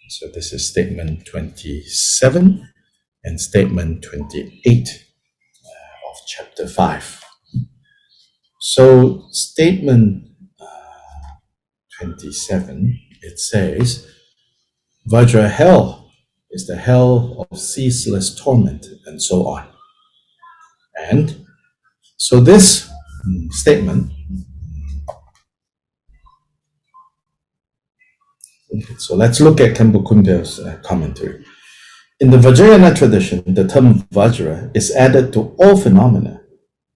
So this is statement 27 and statement 28 of chapter 5. So statement 27, it says, Vajra hell is the hell of ceaseless torment, and so on. And so this statement, so let's look at Khenpo Kunpal's commentary. In the Vajrayana tradition, the term Vajra is added to all phenomena.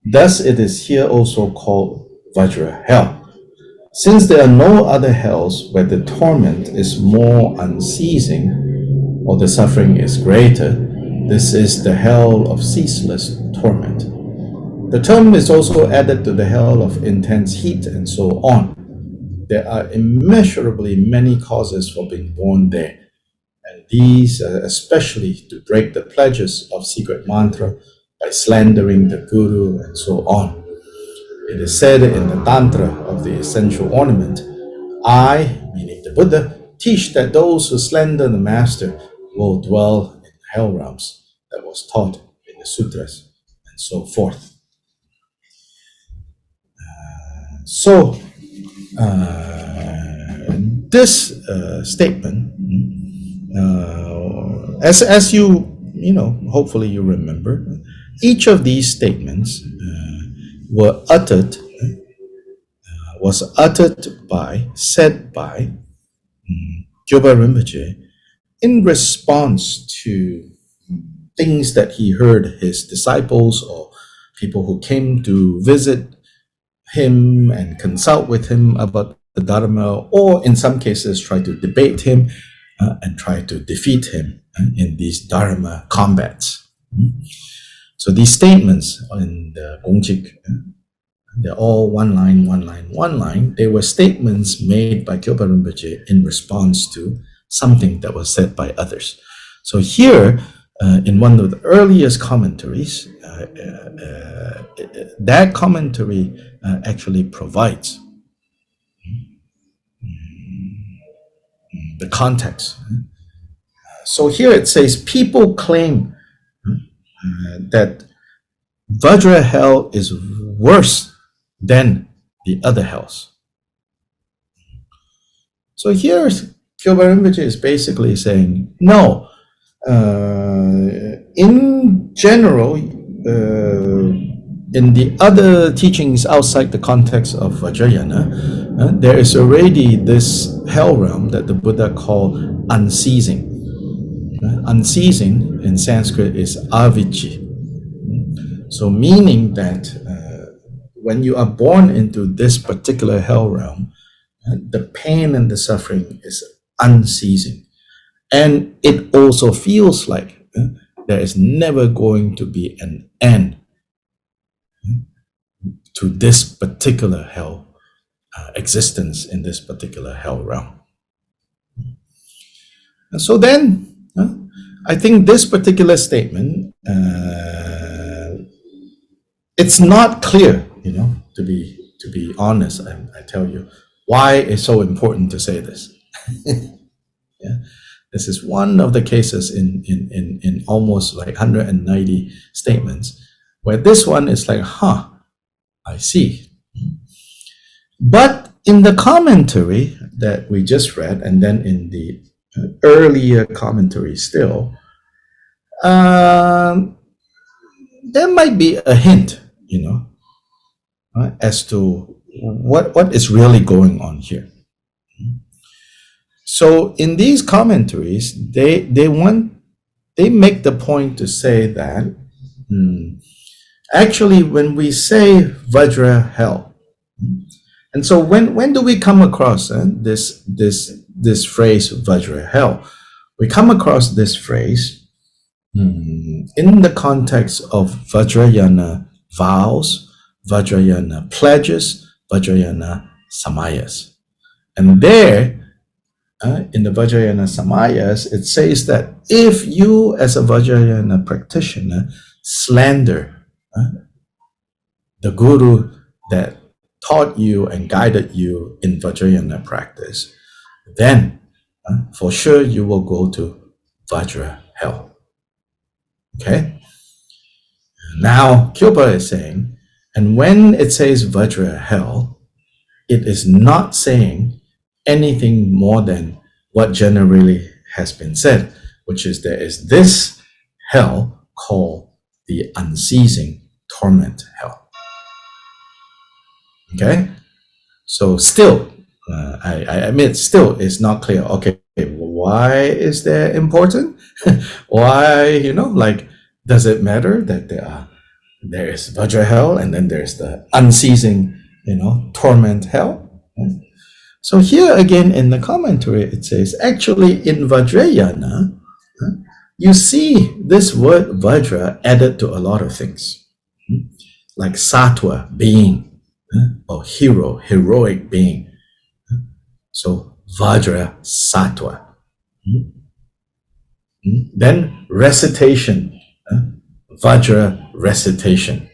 Thus, it is here also called Vajra hell. Since there are no other hells where the torment is more unceasing or the suffering is greater, this is the hell of ceaseless torment. The term is also added to the hell of intense heat and so on. There are immeasurably many causes for being born there, and these are especially to break the pledges of secret mantra by slandering the Guru and so on. It is said in the Tantra of the Essential Ornament, I, meaning the Buddha, teach that those who slander the Master will dwell in hell realms that was taught in the sutras, and so forth. This statement, as you know, hopefully you remember, each of these statements said by Kyobpa Rinpoche in response to things that he heard his disciples or people who came to visit him and consult with him about the Dharma, or in some cases try to debate him and try to defeat him in these Dharma combats. So these statements in the Gongchik, they're all one line. They were statements made by Kyobpa Rinpoche in response to something that was said by others. So here, in one of the earliest commentaries, that commentary actually provides the context. So here it says, people claim that Vajra hell is worse than the other hells. So here Kyobpa Rinpoche is basically saying, no, in general, in the other teachings outside the context of Vajrayana, there is already this hell realm that the Buddha called unceasing. Unceasing in Sanskrit is avijji. So meaning that when you are born into this particular hell realm, the pain and the suffering is unceasing. And it also feels like there is never going to be an end to this particular hell existence in this particular hell realm. And so then, I think this particular statement, it's not clear, to be honest. I tell you why it's so important to say this. Yeah, this is one of the cases in almost like 190 statements where this one is like, I see. But in the commentary that we just read, and then in the earlier commentary still, there might be a hint, as to what is really going on here. So in these commentaries, they make the point to say that actually when we say Vajra hell, and so when do we come across this phrase Vajra hell? We come across this phrase in the context of Vajrayana vows, Vajrayana pledges, Vajrayana samayas. And there, in the Vajrayana samayas, it says that if you as a Vajrayana practitioner slander the Guru that taught you and guided you in Vajrayana practice, then for sure you will go to Vajra hell. Okay? Now, Kyobpa is saying, and when it says Vajra hell, it is not saying anything more than what generally has been said, which is there is this hell called the unceasing torment hell. Okay? So still, I admit, still it's not clear. Okay, why is that important? Why, does it matter that there is Vajra hell and then there's the unceasing, torment hell? So here again in the commentary, it says, actually in Vajrayana, you see this word Vajra added to a lot of things, like sattva, being, or hero, heroic being. So Vajra sattva. Then recitation, Vajra recitation.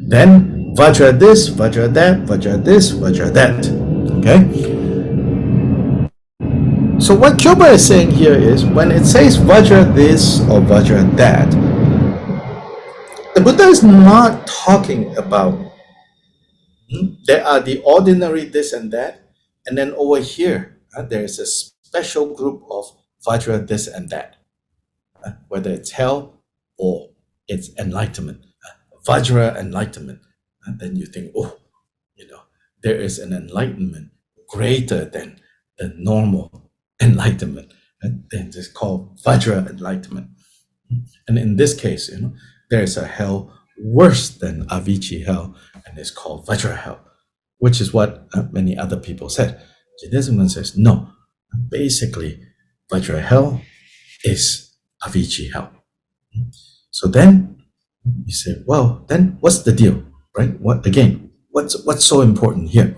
Then Vajra this, Vajra that, Vajra this, Vajra that. Okay? So what Kyobpa is saying here is, when it says Vajra this or Vajra that, the Buddha is not talking about there are the ordinary this and that, and then over here there is a special group of Vajra this and that, whether it's hell or it's enlightenment. Vajra enlightenment, and then you think, there is an enlightenment greater than the normal enlightenment, and then it's called Vajra enlightenment. And in this case, there is a hell worse than Avicii hell, and it's called Vajra hell, which is what many other people said. Buddhism says no. Basically, Vajra hell is Avicii hell. So then you say, well, then what's the deal, right? What's so important here?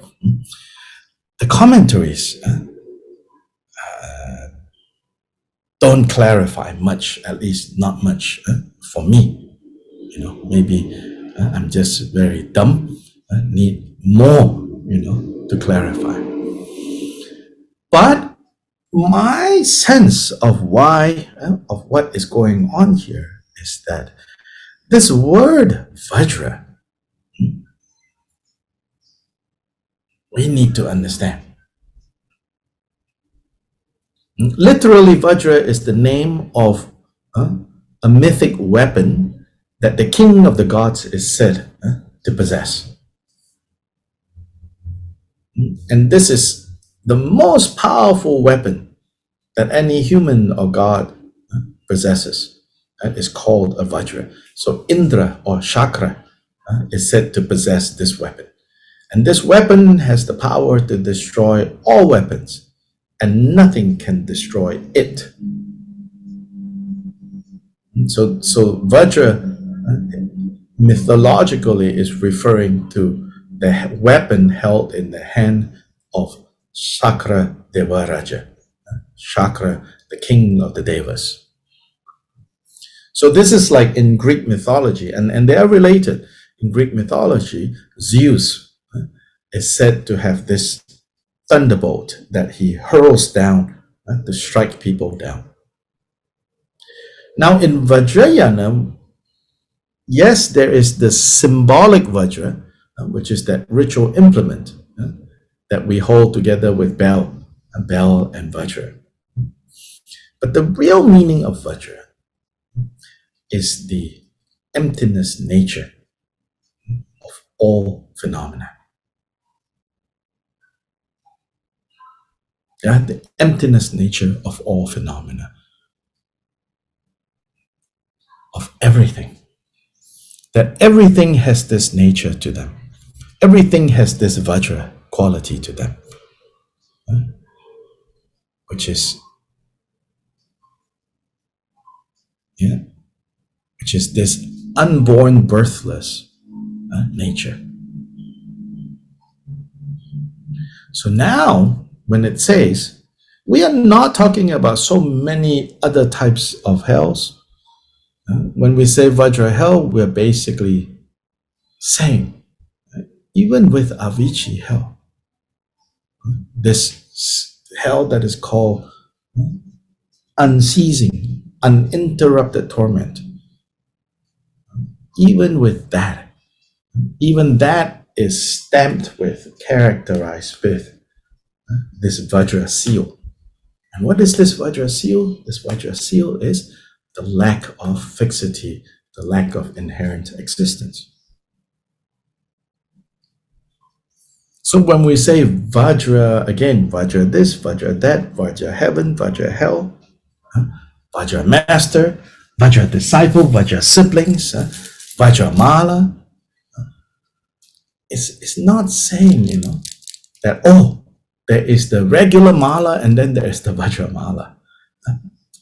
The commentaries don't clarify much, at least not much for me. Maybe I'm just very dumb, need more, to clarify. But my sense of why, of what is going on here is that this word Vajra, we need to understand. Literally, Vajra is the name of a mythic weapon that the king of the gods is said to possess. And this is the most powerful weapon that any human or god possesses. Is called a Vajra. So Indra or Chakra is said to possess this weapon. And this weapon has the power to destroy all weapons, and nothing can destroy it. So Vajra mythologically is referring to the weapon held in the hand of Chakra Devaraja, Chakra, the king of the Devas. So this is like in Greek mythology, and they are related. In Greek mythology, Zeus is said to have this thunderbolt that he hurls down to strike people down. Now in Vajrayana, yes, there is the symbolic Vajra, which is that ritual implement that we hold together with bell and Vajra. But the real meaning of Vajra is the emptiness nature of all phenomena. The emptiness nature of all phenomena, of everything. That everything has this nature to them. Everything has this Vajra quality to them, which is this unborn, birthless nature. So now, when it says, we are not talking about so many other types of hells. When we say Vajra hell, we're basically saying, even with Avicii hell, this hell that is called unceasing, uninterrupted torment. Even with that, even that is stamped with, characterized with this Vajra seal. And what is this Vajra seal? This Vajra seal is the lack of fixity, the lack of inherent existence. So when we say Vajra, again, Vajra this, Vajra that, Vajra heaven, Vajra hell, Vajra master, Vajra disciple, Vajra siblings, Vajra mala, it's not saying, that, there is the regular mala and then there is the Vajra mala.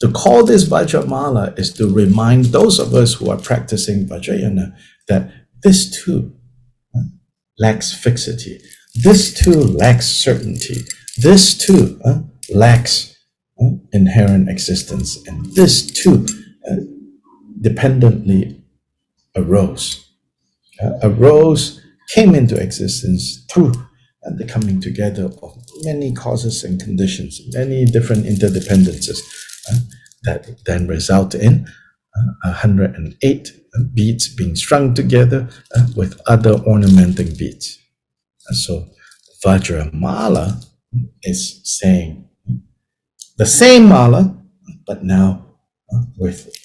To call this Vajra mala is to remind those of us who are practicing Vajrayana that this too lacks fixity. This too lacks certainty. This too lacks inherent existence. And this too dependently arose. Came into existence through the coming together of many causes and conditions, many different interdependencies that then result in 108 beads being strung together with other ornamenting beads. So Vajra Mala is saying the same mala, but now with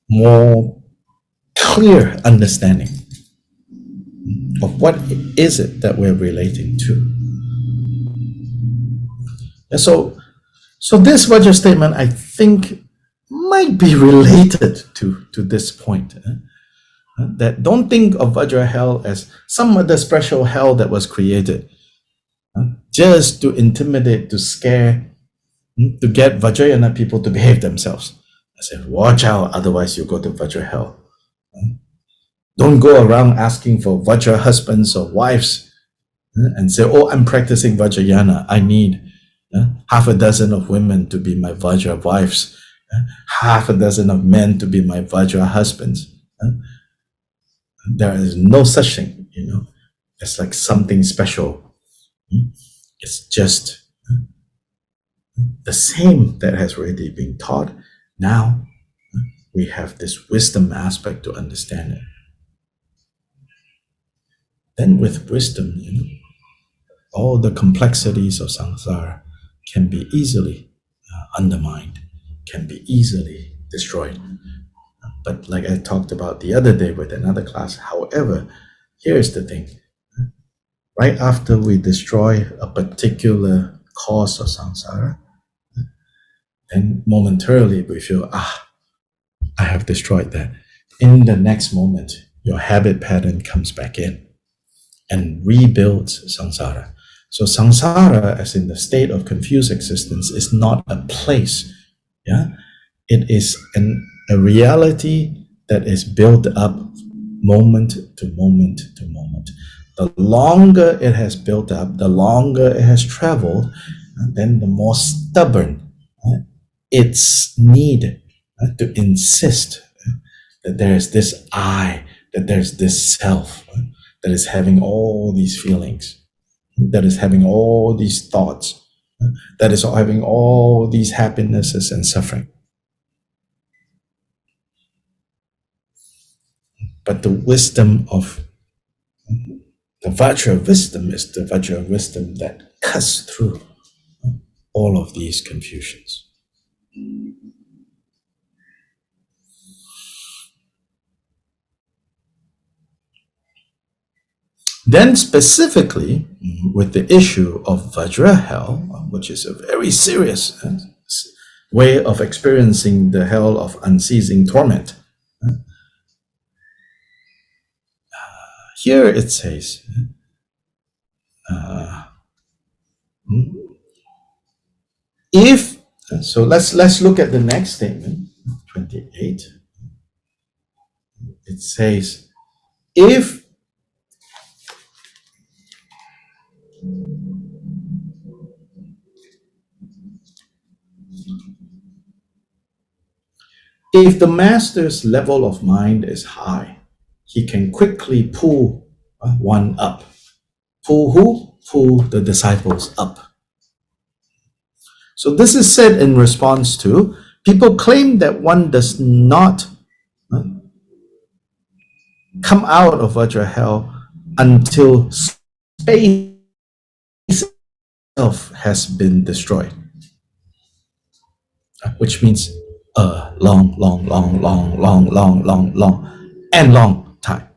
more clear understanding of what is it that we're relating to. And so this Vajra statement, I think, might be related to this point. That don't think of Vajra hell as some other special hell that was created just to intimidate, to scare, to get Vajrayana people to behave themselves. I said, watch out, otherwise you'll go to Vajra hell. Don't go around asking for Vajra husbands or wives and say, I'm practicing Vajrayana. I need half a dozen of women to be my Vajra wives, half a dozen of men to be my Vajra husbands. There is no such thing, It's like something special. It's just the same that has already been taught. Now we have this wisdom aspect to understand it. Then with wisdom, all the complexities of samsara can be easily undermined, can be easily destroyed. But like I talked about the other day with another class, however, here's the thing. Right after we destroy a particular cause of samsara, then momentarily we feel, I have destroyed that. In the next moment, your habit pattern comes back in and rebuilds samsara. So samsara, as in the state of confused existence, is not a place. It is a reality that is built up moment to moment to moment. The longer it has built up, the longer it has traveled, then the more stubborn its need to insist that there is this I, that there's this self that is having all these feelings, that is having all these thoughts, that is having all these happinesses and suffering. But the wisdom of the Vajra wisdom is the Vajra wisdom that cuts through all of these confusions. Then specifically with the issue of Vajra hell, which is a very serious way of experiencing the hell of unceasing torment. Here it says, so let's look at the next statement, 28. It says, if the master's level of mind is high, he can quickly pull one up. Pull who? Pull the disciples up. So this is said in response to people claim that one does not come out of Vajra hell until space itself has been destroyed, which means a long time.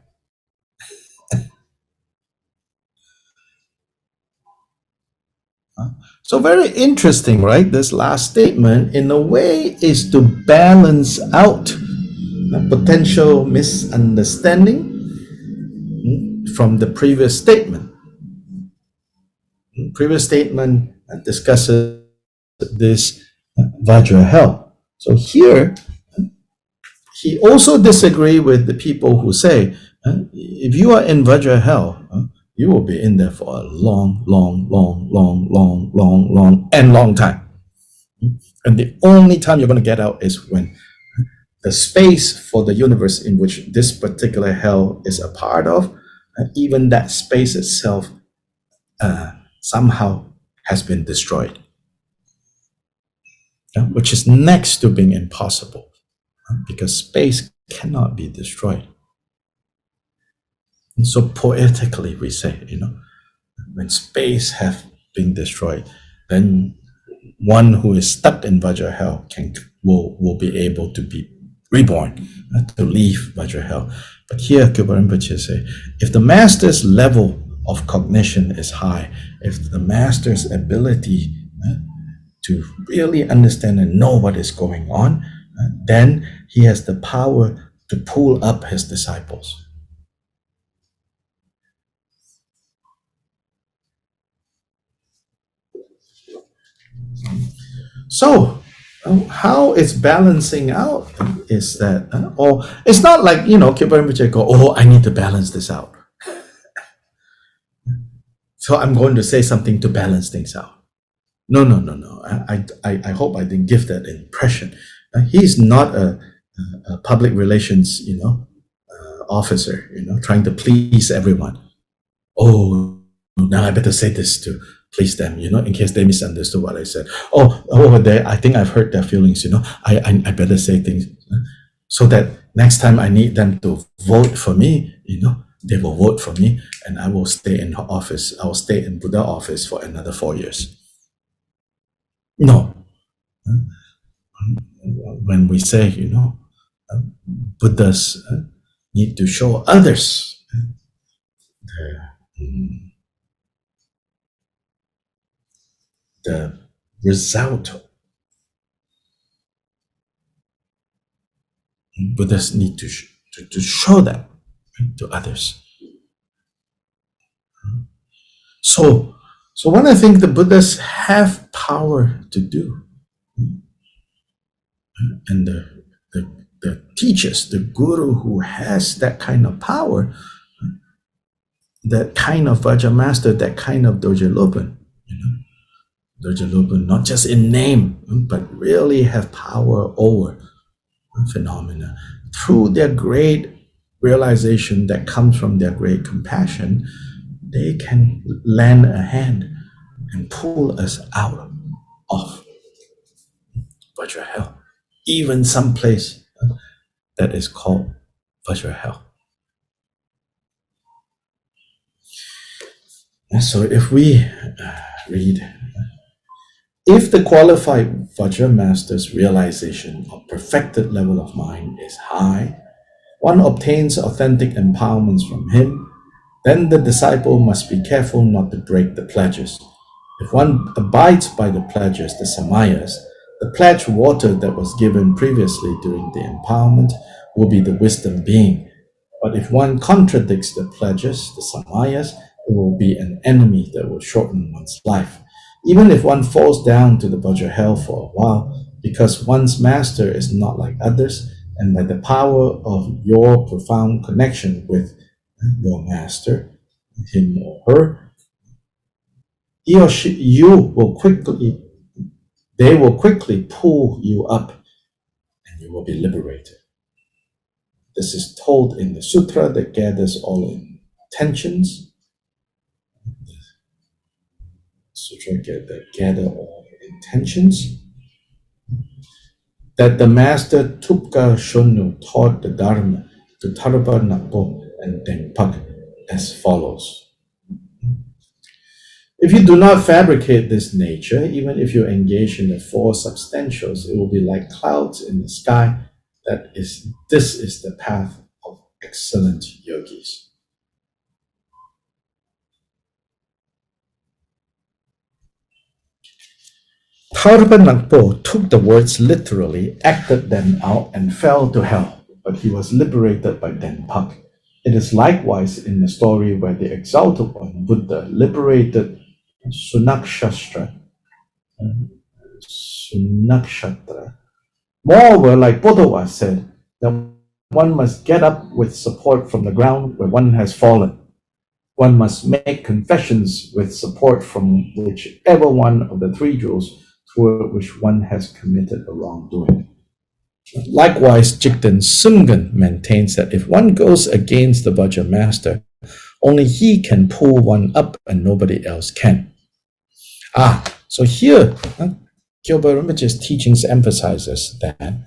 So very interesting, right? This last statement, in a way, is to balance out a potential misunderstanding from the previous statement. Previous statement discusses this Vajra hell. So here, he also disagrees with the people who say, if you are in Vajra hell, you will be in there for a long time. And the only time you're going to get out is when the space for the universe in which this particular hell is a part of, even that space itself somehow has been destroyed, which is next to being impossible, because space cannot be destroyed. And so poetically we say, when space has been destroyed, then one who is stuck in Vajra hell will be able to be reborn, to leave Vajra hell. But here Kyobpa Rinpoche say, if the master's level of cognition is high, if the master's ability to really understand and know what is going on, then he has the power to pull up his disciples. So, how it's balancing out is that, or it's not like, Kyobpa Rinpoche go, oh, I need to balance this out. So I'm going to say something to balance things out. No. I hope I didn't give that impression. He's not a public relations, officer, trying to please everyone. Oh, now I better say this to please them, in case they misunderstood what I said. Oh, over there, I think I've hurt their feelings, I better say things so that next time I need them to vote for me, they will vote for me, and I will stay in office. I will stay in Buddha office for another 4 years. No. When we say, Buddhas need to show others the result. Buddhas need to show that to others. So what I think the Buddhas have power to do, and the teachers, the guru who has that kind of power, that kind of Vajra master, that kind of Dorje Lopön, Dorje Lopön, not just in name, but really have power over phenomena through their great realization that comes from their great compassion. They can lend a hand and pull us out of Vajra hell, even some place that is called Vajra hell. And so if we read, if the qualified Vajra master's realization of perfected level of mind is high, one obtains authentic empowerments from him, then the disciple must be careful not to break the pledges. If one abides by the pledges, the samayas, the pledge water that was given previously during the empowerment will be the wisdom being. But if one contradicts the pledges, the samayas, it will be an enemy that will shorten one's life. Even if one falls down to the Vajra hell for a while, because one's master is not like others, and by the power of your profound connection with your master, him or her, he or she, they will quickly pull you up, and you will be liberated. This is told in the sutra that gathers all intentions. Sutra that gather all intentions. That the master Tupka Shonu taught the Dharma to Tarpa Nakpo and Dengpak as follows. If you do not fabricate this nature, even if you engage in the four substantials, it will be like clouds in the sky. This is the path of excellent yogis. Tarpa Nakpo took the words literally, acted them out, and fell to hell, but he was liberated by Dengpak. It is likewise in the story where the exalted one, Buddha, liberated Sunakshatra. Moreover, like Bodhawa said, that one must get up with support from the ground where one has fallen. One must make confessions with support from whichever one of the three jewels toward which one has committed a wrongdoing. Likewise, Jigten Sumgon maintains that if one goes against the Vajra master, only he can pull one up and nobody else can. So here, Kyobpa Rinpoche's teachings emphasizes that.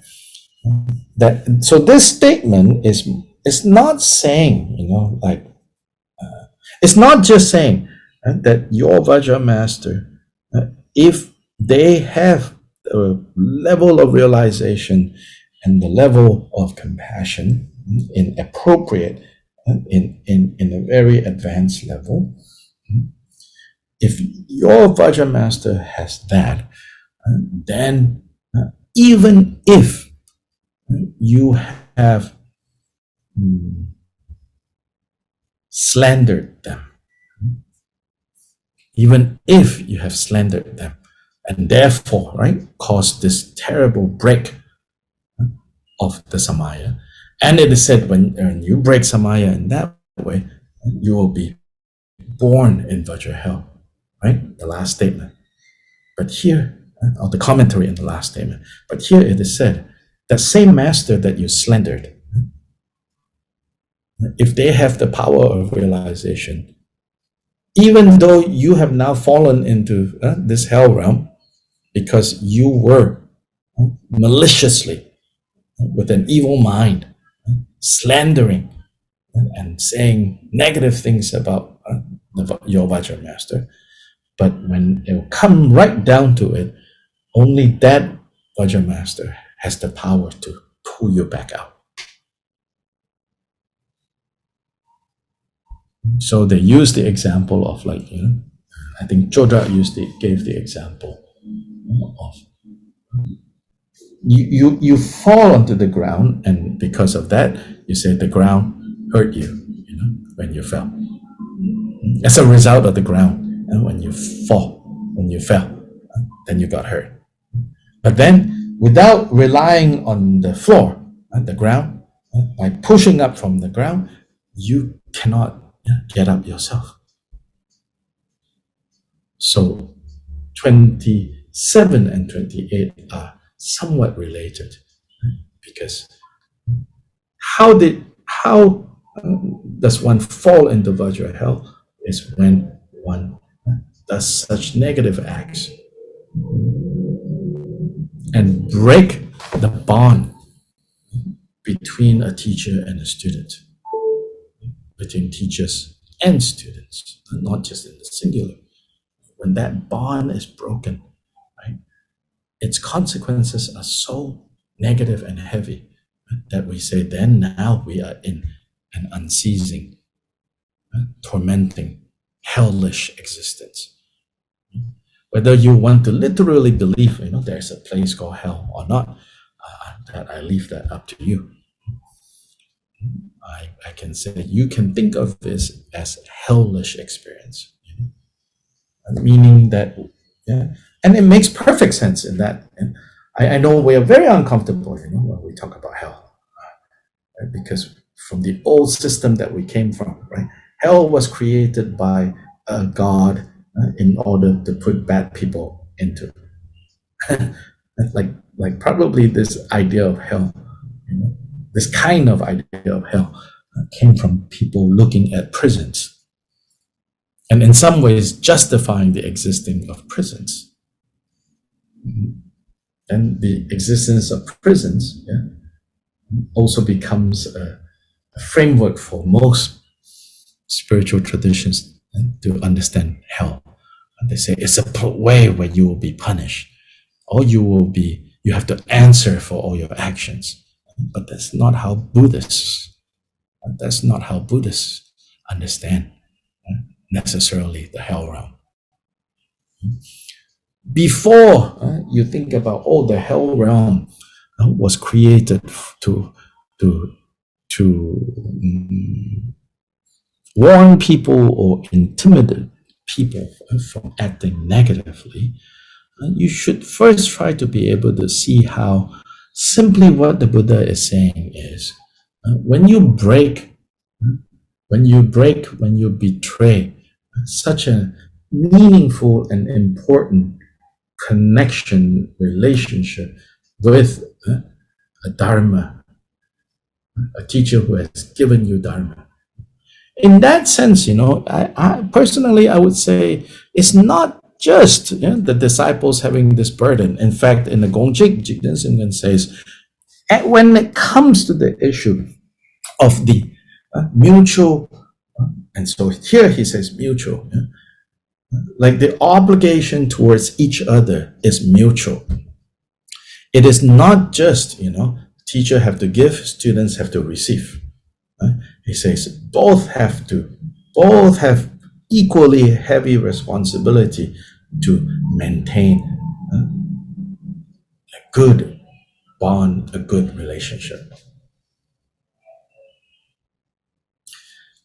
So this statement is not saying, it's not just saying that your Vajra master, if they have the level of realization and the level of compassion in appropriate, in a very advanced level, if your Vajra master has that, then even if you have slandered them, even if you have slandered them, and therefore, caused this terrible break of the Samaya, and it is said when you break Samaya in that way, you will be born in Vajra hell, the last statement. But here, or the commentary in the last statement, but here it is said, that same master that you slandered, if they have the power of realization, even though you have now fallen into this hell realm because you were maliciously, with an evil mind, slandering and saying negative things about your Vajra master, but when it will come right down to it, only that Vajra master has the power to pull you back out. So they use the example of I think Chodra gave the example of you fall onto the ground, and because of that, you say the ground hurt you, when you fell. As a result of the ground, when you fell, then you got hurt. But then, without relying on the floor, the ground, by pushing up from the ground, you cannot get up yourself. So 27 and 28 are somewhat related, because how does one fall into Vajra hell is when one does such negative acts and break the bond between a teacher and a student, between teachers and students, not just in the singular. When that bond is broken, its consequences are so negative and heavy that we say, then now we are in an unceasing, tormenting, hellish existence. Whether you want to literally believe, there's a place called hell or not, that I leave that up to you. I can say you can think of this as hellish experience, meaning that, and it makes perfect sense in that. And I know we are very uncomfortable, when we talk about hell, because from the old system that we came from, hell was created by a god in order to put bad people into, like probably this idea of hell, this kind of idea of hell came from people looking at prisons, and in some ways justifying the existing of prisons. And the existence of prisons also becomes a framework for most spiritual traditions to understand hell. And they say it's a way where you will be punished, or you have to answer for all your actions. But that's not how Buddhists understand necessarily the hell realm. Before you think about, the hell realm was created to warn people or intimidate people from acting negatively, you should first try to be able to see how simply what the Buddha is saying is, when you betray such a meaningful and important connection, relationship with a Dharma, a teacher who has given you Dharma. In that sense, I personally, I would say it's not just the disciples having this burden. In fact, in the Gongchik, Jigten Sumgon says, when it comes to the issue of the mutual, and so here he says mutual, like the obligation towards each other is mutual. It is not just, teacher have to give, students have to receive. He says both have equally heavy responsibility to maintain a good bond, a good relationship.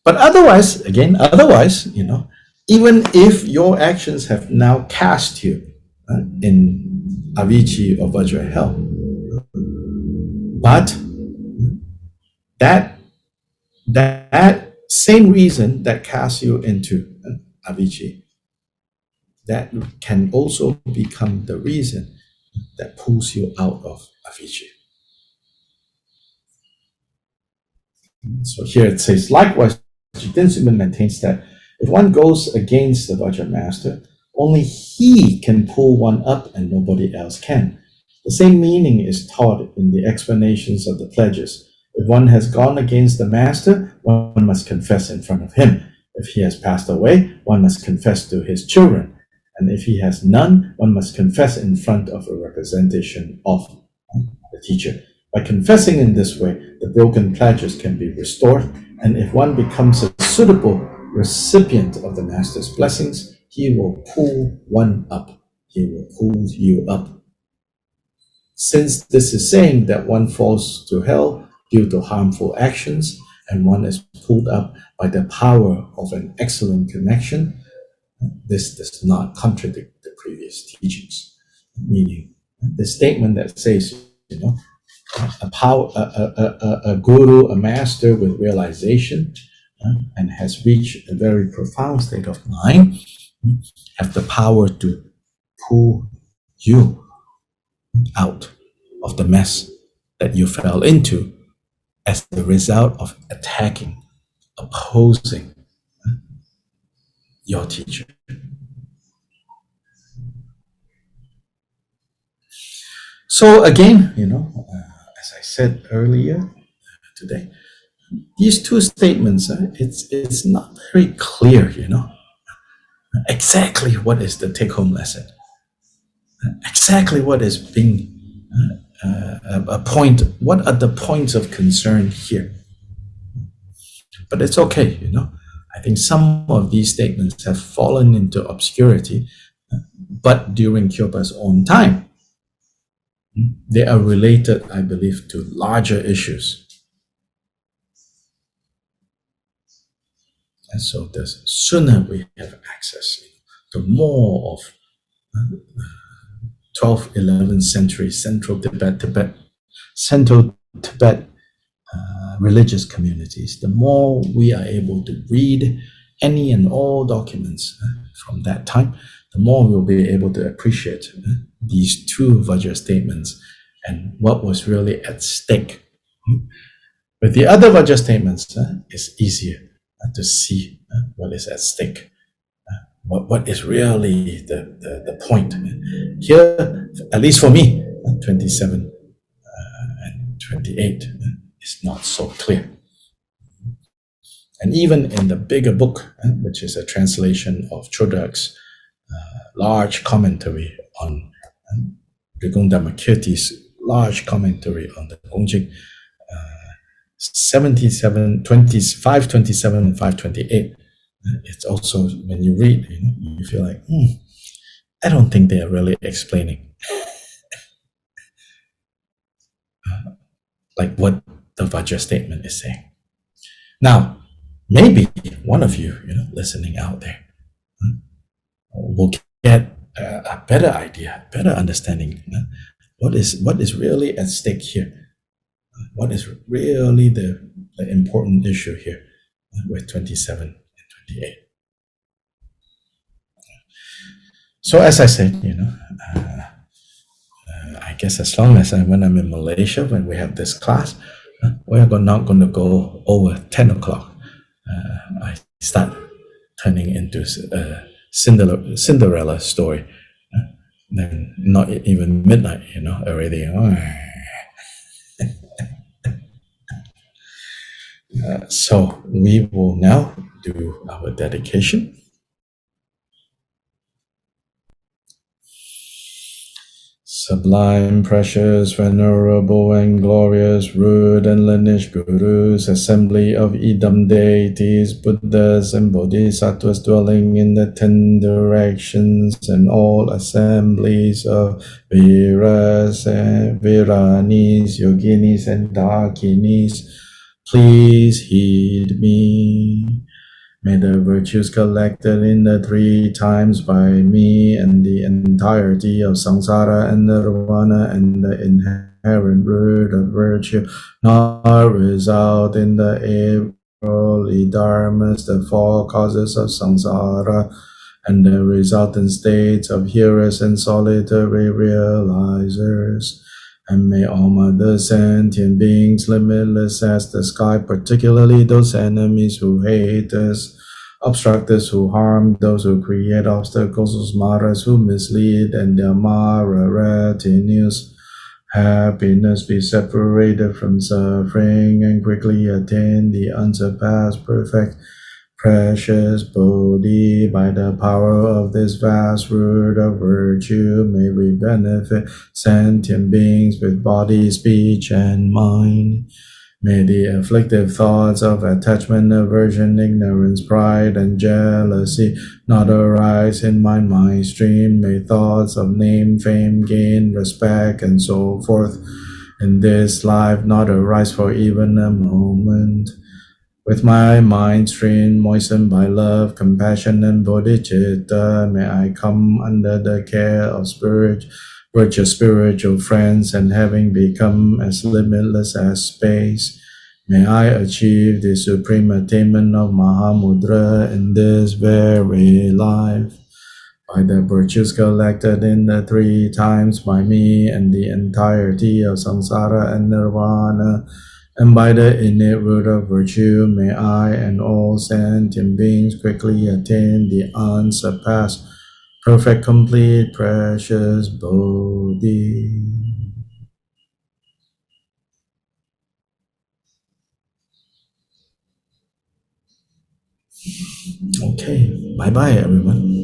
But otherwise, even if your actions have now cast you in Avicii or Vajra hell, but that same reason that casts you into Avicii, that can also become the reason that pulls you out of Avicii. So here it says, likewise, Jigten Sumgon maintains that if one goes against the Vajra master, only he can pull one up and nobody else can. The same meaning is taught in the explanations of the pledges. If one has gone against the master, one must confess in front of him. If he has passed away, one must confess to his children. And if he has none, one must confess in front of a representation of the teacher. By confessing in this way, the broken pledges can be restored, and if one becomes a suitable recipient of the master's blessings, he will pull one up. He will pull you up. Since this is saying that one falls to hell due to harmful actions, and one is pulled up by the power of an excellent connection, this does not contradict the previous teachings. Meaning, the statement that says, a guru, a master with realization, and has reached a very profound state of mind, have the power to pull you out of the mess that you fell into as the result of attacking, opposing your teacher. So again, as I said earlier today, these two statements, it's not very clear, exactly what is the take-home lesson, exactly what is being a point, what are the points of concern here. But it's okay, I think some of these statements have fallen into obscurity, but during Kyobpa's own time, they are related, I believe, to larger issues. And so the sooner we have access to more of 12th, 11th century Central Tibet religious communities, the more we are able to read any and all documents from that time, the more we'll be able to appreciate these two Vajra statements and what was really at stake With the other Vajra statements, it's easier to see what is at stake. What is really the point. Here, at least for me, 27 and 28 is not so clear. And even in the bigger book, which is a translation of Chodak's large commentary on Drikung Dharmakirti's large commentary on the Gongchik, 527 and 528, it's also, when you read, you feel like, I don't think they are really explaining like what the Vajra statement is saying. Now, maybe one of you, listening out there, will get a better idea, better understanding. What is really at stake here? What is really the important issue here with 27 and 28? So as I said, I guess as long as when I'm in Malaysia, when we have this class, we are not going to go over 10 o'clock. I start turning into a Cinderella story. Then not even midnight, already. So we will now do our dedication. Sublime, precious, venerable, and glorious root and lineage gurus, assembly of Idam deities, Buddhas, and Bodhisattvas dwelling in the 10 directions, and all assemblies of Viras and Viranis, Yoginis, and Dakinis, please heed me. May the virtues collected in the 3 times by me and the entirety of samsara and nirvana and the inherent root of virtue not result in the earthly dharmas, the 4 causes of samsara, and the resultant states of hearers and solitary realizers. And may all other sentient beings, limitless as the sky, particularly those enemies who hate us, obstruct us, who harm, those who create obstacles, those maras who mislead, and their mara retinues, happiness be separated from suffering and quickly attain the unsurpassed, perfect, precious Bodhi. By the power of this vast root of virtue, may we benefit sentient beings with body, speech, and mind. May the afflictive thoughts of attachment, aversion, ignorance, pride, and jealousy not arise in my mind stream. May thoughts of name, fame, gain, respect, and so forth in this life not arise for even a moment. With my mind stream moistened by love, compassion, and bodhicitta, may I come under the care of virtuous spiritual friends, and having become as limitless as space, may I achieve the supreme attainment of Mahamudra in this very life. By the virtues collected in the 3 times by me and the entirety of samsara and nirvana, and by the innate root of virtue, may I and all sentient beings quickly attain the unsurpassed, perfect, complete, precious Bodhi. Okay, bye-bye everyone.